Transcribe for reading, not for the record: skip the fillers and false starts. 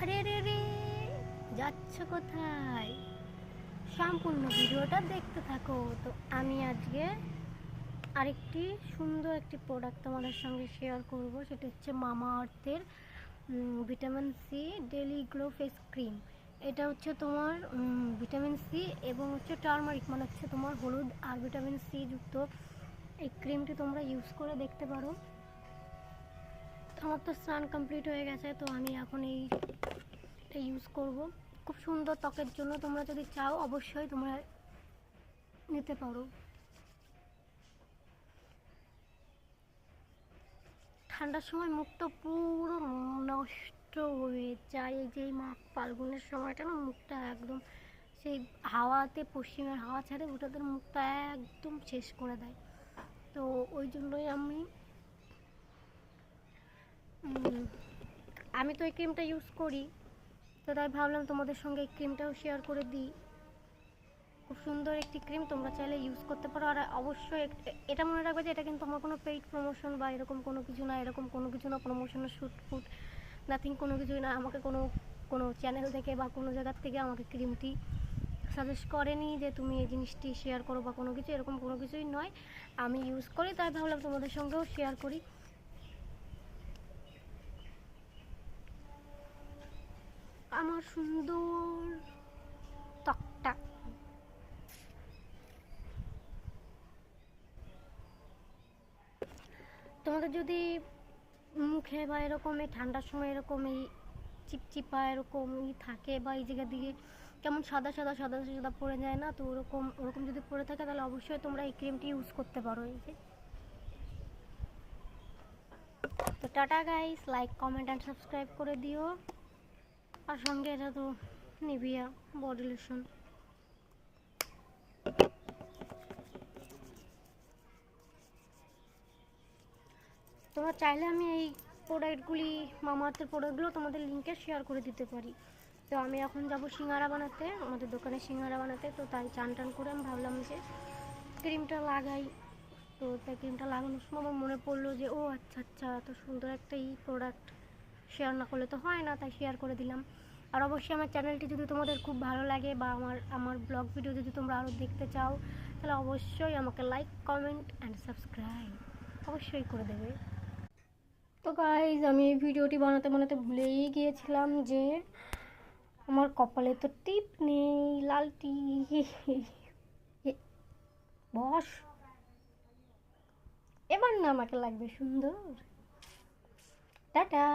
আরে রে রে, যাচ্ছ কোথায়? সম্পূর্ণ ভিডিওটা দেখতে থাকো। তো আমি আজকে আরেকটি সুন্দর একটি প্রোডাক্ট তোমাদের সঙ্গে শেয়ার করব। সেটা হচ্ছে মামা আর্থের vitamin C daily glow face cream. এটা হচ্ছে তোমার ভিটামিন সি এবং হচ্ছে টারমারিক, মানে হচ্ছে তোমার হলুদ আর ভিটামিন সি যুক্ত এই ক্রিমটি তোমরা ইউজ করে দেখতে পারো। আমার তো স্নান কমপ্লিট হয়ে গেছে, তো আমি এখন এইটা ইউজ করব। খুব সুন্দর ত্বকের জন্য, তোমরা যদি চাও অবশ্যই তোমরা নিতে পারো। ঠান্ডার সময় মুখটা পুরো নষ্ট হয়ে যায়। এই যে মাঘ ফাল্গুনের সময়টা না, মুখটা একদম সেই হাওয়াতে, পশ্চিমের হাওয়া ছাড়ে ওটাদের মুখটা একদম শেষ করে দেয়। তো ওই জন্যই আমি তো এই ক্রিমটা ইউজ করি, তো তাই ভাবলাম তোমাদের সঙ্গে এই ক্রিমটাও শেয়ার করে দিই। খুব সুন্দর একটি ক্রিম, তোমরা চাইলে ইউজ করতে পারো। আর অবশ্যই এটা মনে রাখবে যে এটা কিন্তু আমার কোনো পেইড প্রমোশন বা এরকম কোনো কিছু না, প্রমোশনের শ্যুট ফুট নাথিং, কোনো কিছুই না। আমাকে কোনো চ্যানেল থেকে বা কোনো জায়গার থেকে আমাকে ক্রিমটি সাজেস্ট করেনি যে তুমি এই জিনিসটি শেয়ার করো বা কোনো কিছু, এরকম কোনো কিছুই নয়। আমি ইউজ করি, তাই ভাবলাম তোমাদের সঙ্গেও শেয়ার করি। আমার সুন্দর ত্বকটা তোমাদের যদি মুখে বা এরকম এই ঠান্ডার সময় এরকম এই চিপচিপা এরকমই থাকে, বা এই জায়গার দিকে কেমন সাদা সাদা সাদা সাদা পড়ে যায় না, তো ওরকম যদি পড়ে থাকে তাহলে অবশ্যই তোমরা এই ক্রিমটি ইউজ করতে পারো। এই যে, তো tata guys, like comment and subscribe করে দিও। আর সঙ্গে এটা তো নিভিয়া বডি লোশন। তোমরা চাইলে আমি এই প্রোডাক্টগুলি, মামাআর্থের প্রোডাক্টগুলো তোমাদের লিঙ্কে শেয়ার করে দিতে পারি। তো আমি এখন যাব সিঙ্গারা বানাতে, আমাদের দোকানে সিঙ্গারা বানাতে। তো তাই চান টান করে আমি ভাবলাম যে ক্রিমটা লাগাই। তো তাই ক্রিমটা লাগানোর সময় আমার মনে পড়লো যে ও আচ্ছা আচ্ছা, এত সুন্দর একটা প্রোডাক্ট শেয়ার না করলে তো হয় না, তাই শেয়ার করে দিলাম। আর অবশ্যই আমার চ্যানেলটি যদি তোমাদের খুব ভালো লাগে বা আমার ব্লগ ভিডিও যদি তোমরা আরও দেখতে চাও, তাহলে অবশ্যই আমাকে লাইক কমেন্ট অ্যান্ড সাবস্ক্রাইব অবশ্যই করে দেবে। তো গাইজ, আমি এই ভিডিওটি বানাতে বানাতে ভুলেই গিয়েছিলাম যে আমার কপালে তো টিপ নেই, লাল টিপ। বস, এবার না আমাকে লাগবে সুন্দর। টাটা।